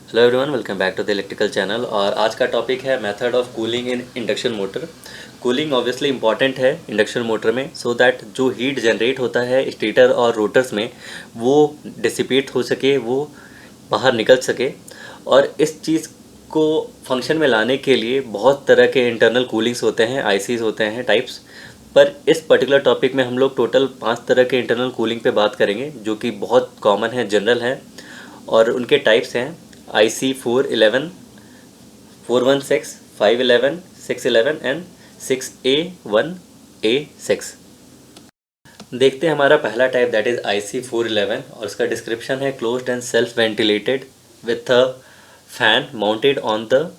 Hello everyone, welcome back to the electrical channel. और आज का टॉपिक है method of cooling in induction motor. Cooling obviously important है induction motor में, so that जो heat generate होता है स्टेटर और रोटर्स में वो डिसिपेट हो सके, वो बाहर निकल सके। और इस चीज़ को फंक्शन में लाने के लिए बहुत तरह के इंटरनल कूलिंग्स होते हैं, आईसीज होते हैं टाइप्स। पर इस पर्टिकुलर टॉपिक में हम लोग टोटल 5 तरह के इंटरनल कूलिंग पे बात करेंगे, जो कि बहुत कॉमन है, जनरल है। और उनके टाइप्स हैं IC 411, 416, 511, 611 एंड 6A1A6। देखते हैं हमारा पहला टाइप, दैट इज़ IC 411, और इसका डिस्क्रिप्शन है closed end self ventilated with a fan mounted on the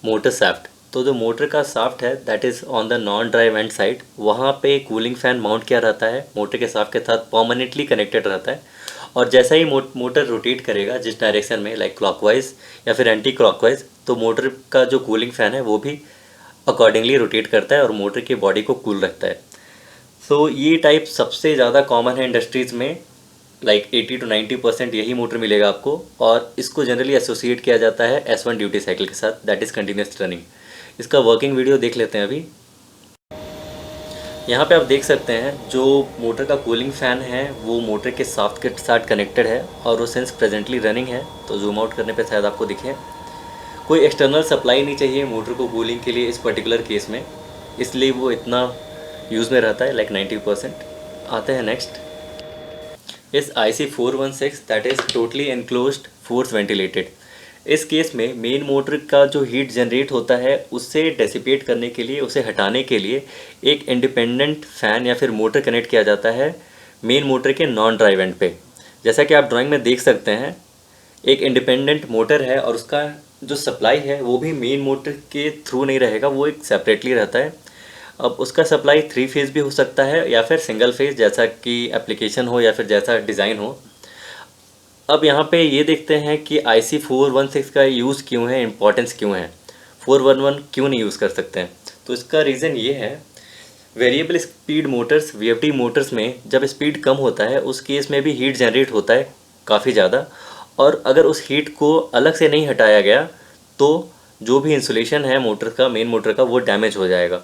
motor shaft. तो जो मोटर का शाफ्ट है that is on the non dry went side, वहाँ पे कूलिंग फैन माउंट किया रहता है, मोटर के शाफ्ट के साथ परमानेंटली कनेक्टेड रहता है। और जैसा ही मोटर रोटेट करेगा जिस डायरेक्शन में, लाइक क्लॉकवाइज या फिर एंटी क्लॉकवाइज, तो मोटर का जो कूलिंग फ़ैन है वो भी अकॉर्डिंगली रोटेट करता है और मोटर की बॉडी को कूल रखता है। सो ये टाइप सबसे ज़्यादा कॉमन है इंडस्ट्रीज़ में, लाइक 80 to 90% यही मोटर मिलेगा आपको। और इसको जनरली एसोसिएट किया जाता है S1 ड्यूटी साइकिल के साथ, दैट इज़ कंटिन्यूस रनिंग। इसका वर्किंग वीडियो देख लेते हैं अभी। यहाँ पे आप देख सकते हैं जो मोटर का कूलिंग फ़ैन है वो मोटर के शाफ्ट के साथ कनेक्टेड है और वो सिंस प्रेजेंटली रनिंग है, तो जूम आउट करने पे शायद आपको दिखे। कोई एक्सटर्नल सप्लाई नहीं चाहिए मोटर को कूलिंग के लिए इस पर्टिकुलर केस में, इसलिए वो इतना यूज़ में रहता है, लाइक 90%। आते हैं नेक्स्ट, इस IC 416, that is totally enclosed force ventilated. इस केस में मेन मोटर का जो हीट जनरेट होता है उससे डेसिपेट करने के लिए, उसे हटाने के लिए एक इंडिपेंडेंट फ़ैन या फिर मोटर कनेक्ट किया जाता है मेन मोटर के नॉन ड्राइव एंड पे। जैसा कि आप ड्राइंग में देख सकते हैं, एक इंडिपेंडेंट मोटर है और उसका जो सप्लाई है वो भी मेन मोटर के थ्रू नहीं रहेगा, वो एक सेपरेटली रहता है। अब उसका सप्लाई 3 फेज़ भी हो सकता है या फिर सिंगल फेज़, जैसा कि एप्लीकेशन हो या फिर जैसा डिज़ाइन हो। अब यहाँ पे ये देखते हैं कि IC 416 का यूज़ क्यों है, इम्पोर्टेंस क्यों है, 411 क्यों नहीं यूज़ कर सकते हैं। तो इसका रीज़न ये है, variable speed Motors, VFD Motors में जब स्पीड कम होता है उस केस में भी हीट जनरेट होता है काफ़ी ज़्यादा, और अगर उस हीट को अलग से नहीं हटाया गया तो जो भी इंसुलेशन है मोटर का, मेन मोटर का, वो डैमेज हो जाएगा।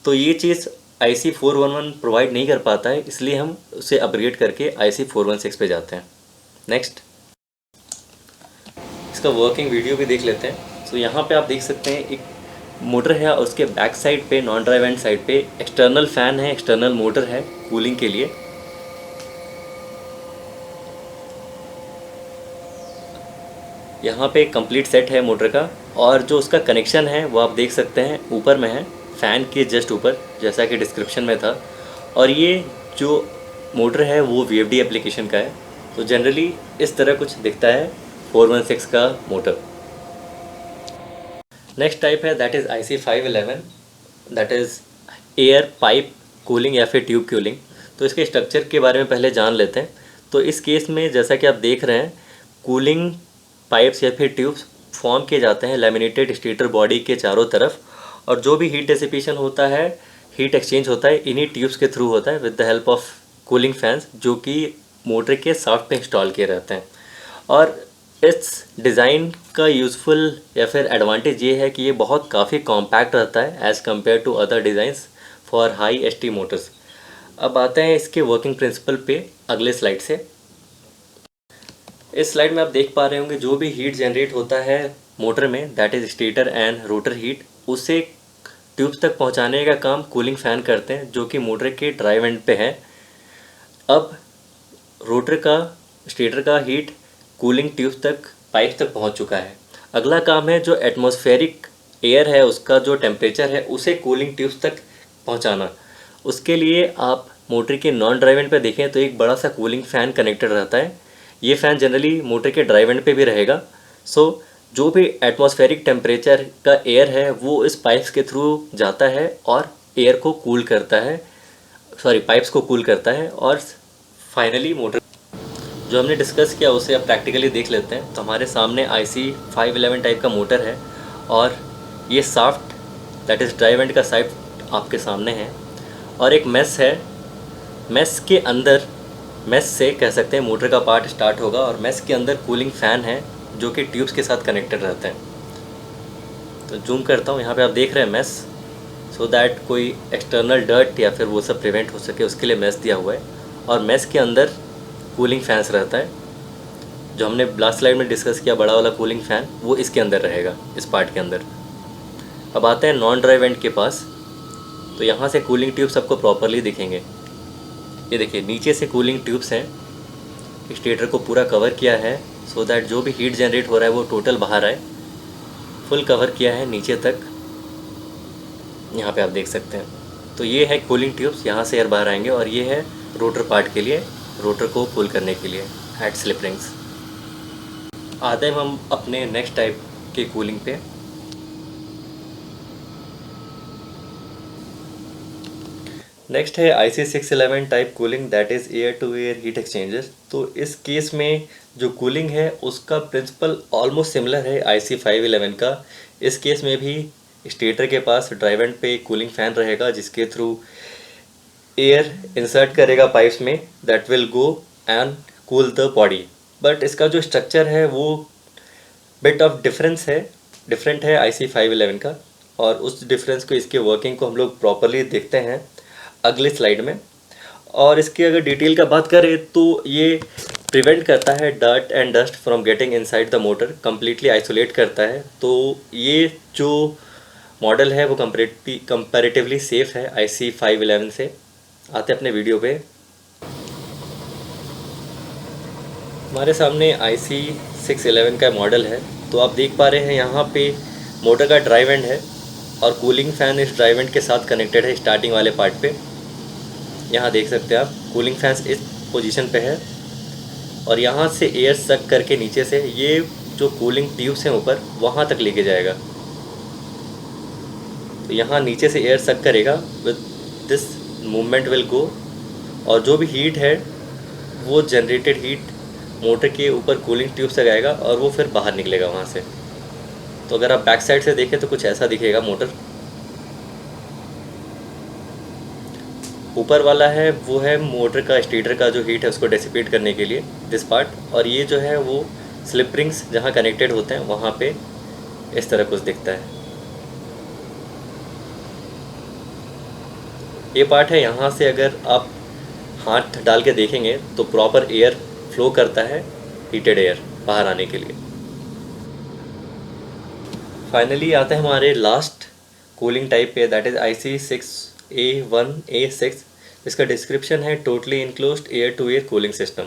तो ये चीज़ IC 411 प्रोवाइड नहीं कर पाता है, इसलिए हम उसे अपग्रेड करके IC 416 पे जाते हैं। नेक्स्ट, इसका वर्किंग वीडियो भी देख लेते हैं। तो यहाँ पे आप देख सकते हैं एक मोटर है और उसके बैक साइड पे, नॉन ड्राइव एंड साइड पे एक्सटर्नल फ़ैन है, एक्सटर्नल मोटर है कूलिंग के लिए। यहाँ पे एक कंप्लीट सेट है मोटर का, और जो उसका कनेक्शन है वो आप देख सकते हैं ऊपर में है, फ़ैन के जस्ट ऊपर, जैसा कि डिस्क्रिप्शन में था। और ये जो मोटर है वो VFD एप्लीकेशन का है। तो जनरली इस तरह कुछ दिखता है 416 का मोटर। नेक्स्ट टाइप है that is IC 511, that is air pipe cooling या फिर ट्यूब कूलिंग। तो इसके स्ट्रक्चर के बारे में पहले जान लेते हैं। तो इस केस में जैसा कि आप देख रहे हैं, कूलिंग पाइप्स या फिर ट्यूब्स फॉर्म किए जाते हैं लैमिनेटेड स्टेटर बॉडी के चारों तरफ, और जो भी हीट डिसिपेशन होता है, हीट एक्सचेंज होता है, इन्हीं ट्यूब्स के थ्रू होता है with the help of cooling fans, जो कि मोटर के शाफ्ट पे इंस्टॉल किए रहते हैं। और इस डिज़ाइन का यूज़फुल या फिर एडवांटेज ये है कि ये बहुत काफ़ी कॉम्पैक्ट रहता है as compare to other designs for high ST motors. अब आते हैं इसके वर्किंग प्रिंसिपल पे अगले स्लाइड से। इस स्लाइड में आप देख पा रहे होंगे जो भी हीट जनरेट होता है मोटर में, that is stator and rotor heat, उसे ट्यूब्स तक पहुंचाने का काम कूलिंग फ़ैन करते हैं, जो कि मोटर के ड्राइव एंड पे है। अब रोटर का, स्टेटर का हीट कूलिंग ट्यूब्स तक, पाइप तक पहुंच चुका है। अगला काम है जो एटमॉस्फेरिक एयर है उसका जो टेम्परेचर है उसे कूलिंग ट्यूब्स तक पहुंचाना। उसके लिए आप मोटर के नॉन ड्राइव एंड पे देखें तो एक बड़ा सा कूलिंग फ़ैन कनेक्टेड रहता है। ये फ़ैन जनरली मोटर के ड्राइव एंड पे भी रहेगा। सो जो भी एटमॉस्फेरिक टेम्परेचर का एयर है वो इस पाइप्स के थ्रू जाता है और एयर को कूल करता है, पाइप्स को कूल करता है। और फाइनली मोटर जो हमने डिस्कस किया उसे अब प्रैक्टिकली देख लेते हैं। तो हमारे सामने IC 511 टाइप का मोटर है और ये shaft, that is drive and का शाफ्ट आपके सामने है, और एक मेस है। मेस के अंदर, मेस से कह सकते हैं मोटर का पार्ट स्टार्ट होगा, और मेस के अंदर कूलिंग फ़ैन है जो कि ट्यूब्स के साथ कनेक्टेड रहते हैं। तो जूम करता हूँ, यहाँ पे आप देख रहे हैं मेस, सो दैट कोई एक्सटर्नल डर्ट या फिर वो सब प्रिवेंट हो सके उसके लिए मेस दिया हुआ है। और मेस के अंदर कूलिंग फैंस रहता है, जो हमने लास्ट स्लाइड में डिस्कस किया बड़ा वाला कूलिंग फ़ैन, वो इसके अंदर रहेगा, इस पार्ट के अंदर। अब आते हैं नॉन ड्राई वेंट के पास। तो यहाँ से कूलिंग ट्यूब्स आपको प्रॉपरली दिखेंगे। ये देखिए नीचे से कूलिंग ट्यूब्स हैं, स्टेटर को पूरा कवर किया है सो दैट जो भी हीट जनरेट हो रहा है वो टोटल बाहर आए। फुल कवर किया है नीचे तक, यहाँ पे आप देख सकते हैं। तो ये है कूलिंग ट्यूब्स, यहाँ से एयर बाहर आएंगे। और ये है रोटर पार्ट के लिए, रोटर को कूल करने के लिए एट स्लिप रिंग्स। आते हैं हम अपने नेक्स्ट टाइप के कूलिंग पे। नेक्स्ट है IC611 type cooling, that is air to air heat exchanger. तो इस केस में जो कूलिंग है उसका प्रिंसिपल ऑलमोस्ट सिमिलर है IC511 का। इस केस में भी स्टेटर के पास ड्राइव वेंट पे कूलिंग फ़ैन रहेगा, जिसके थ्रू एयर इंसर्ट करेगा पाइप्स में, that will go and cool the body. But इसका जो स्ट्रक्चर है वो बिट ऑफ डिफरेंट है IC511 का। और उस डिफरेंस को, इसके वर्किंग को हम लोग प्रॉपरली देखते हैं अगले स्लाइड में। और इसकी अगर डिटेल का बात करें तो ये प्रिवेंट करता है dirt and dust from getting inside the motor, completely isolate करता है। तो ये जो मॉडल है वो कंपैरेटिवली सेफ़ है IC511 से। आते अपने वीडियो पे। हमारे सामने IC611 का मॉडल है। तो आप देख पा रहे हैं यहाँ पे मोटर का ड्राइव एंड है और कूलिंग फ़ैन इस ड्राइव एंड के साथ कनेक्टेड है स्टार्टिंग वाले पार्ट पे। यहाँ देख सकते हैं आप, कूलिंग फैंस इस पोजीशन पे है और यहाँ से एयर सक करके नीचे से ये जो कूलिंग ट्यूब्स हैं ऊपर, वहाँ तक लेके जाएगा। तो यहाँ नीचे से एयर सक करेगा, with this movement will go, और जो भी हीट है वो जनरेटेड हीट मोटर के ऊपर कूलिंग ट्यूब से आएगा और वो फिर बाहर निकलेगा वहाँ से। तो अगर आप बैक साइड से देखें तो कुछ ऐसा दिखेगा मोटर। ऊपर वाला है वो है मोटर का, स्टेटर का जो हीट है उसको डेसिपेट करने के लिए, दिस पार्ट। और ये जो है वो स्लिप रिंग्स जहाँ कनेक्टेड होते हैं वहाँ पे इस तरह कुछ दिखता है। ये पार्ट है, यहाँ से अगर आप हाथ डाल के देखेंगे तो प्रॉपर एयर फ्लो करता है, हीटेड एयर बाहर आने के लिए। फाइनली आते हैं हमारे लास्ट कूलिंग टाइप पे, दैट इज़ IC6A1A6। इसका डिस्क्रिप्शन है totally enclosed air to air cooling system.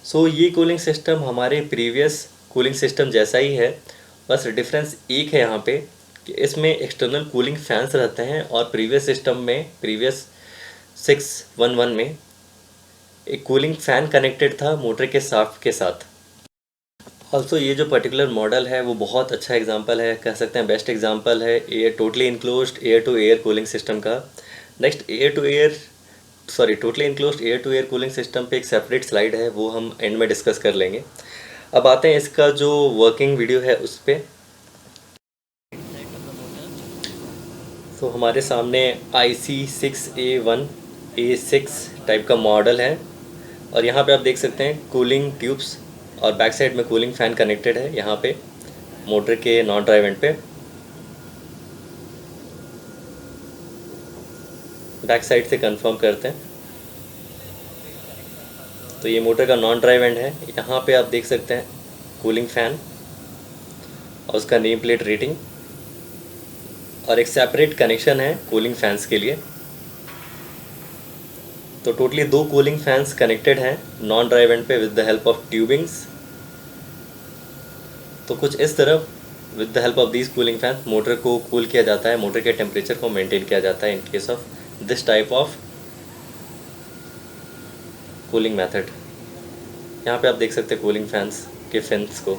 So ये कूलिंग सिस्टम हमारे प्रीवियस कूलिंग सिस्टम जैसा ही है, बस डिफरेंस एक है यहाँ पे कि इसमें एक्सटर्नल कूलिंग फैंस रहते हैं और प्रीवियस सिस्टम में, प्रीवियस 611 में एक कूलिंग फ़ैन कनेक्टेड था मोटर के शाफ्ट के साथ। ऑल्सो ये जो पर्टिकुलर मॉडल है वो बहुत अच्छा एग्जांपल है, कह सकते हैं बेस्ट एग्जांपल है air totally enclosed air to air cooling system का। Next totally enclosed air to air cooling system पे एक सेपरेट स्लाइड है, वो हम एंड में डिस्कस कर लेंगे। अब आते हैं इसका जो वर्किंग वीडियो है उस पर। तो हमारे सामने IC6A1A6 टाइप का मॉडल है और यहाँ पे आप देख सकते हैं कूलिंग ट्यूब्स और बैक साइड में कूलिंग फ़ैन कनेक्टेड है यहाँ पे मोटर के नॉन ड्राइव एंड पे। बैक साइड से कंफर्म करते हैं। तो ये मोटर का नॉन ड्राइव एंड है, यहाँ पे आप देख सकते हैं कूलिंग फ़ैन और उसका नेम प्लेट रेटिंग, और एक सेपरेट कनेक्शन है कूलिंग फैंस के लिए। तो टोटली 2 कूलिंग फैंस कनेक्टेड हैं नॉन ड्राइव एंड पे with the help of tubings. तो कुछ इस तरह with the help of these cooling fans motor को कूल किया जाता है, मोटर के टेम्परेचर को मेंटेन किया जाता है in case of this type of cooling method. यहाँ पे आप देख सकते हैं कूलिंग फैंस के फिन्स को।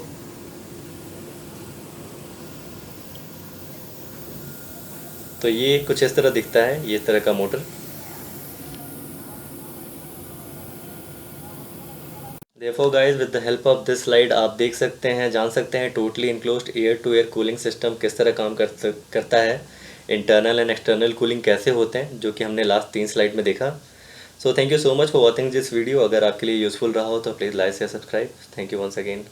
तो ये कुछ इस तरह दिखता है, ये तरह का motor. Therefore guys, with the help of this slide आप देख सकते हैं, जान सकते हैं totally enclosed air to air cooling system किस तरह काम करता है, इंटरनल एंड एक्सटर्नल कूलिंग कैसे होते हैं, जो कि हमने लास्ट 3 स्लाइड में देखा। So thank you so much for watching this video. अगर आपके लिए यूज़फुल रहा हो तो प्लीज़ लाइक या subscribe. Thank you once again.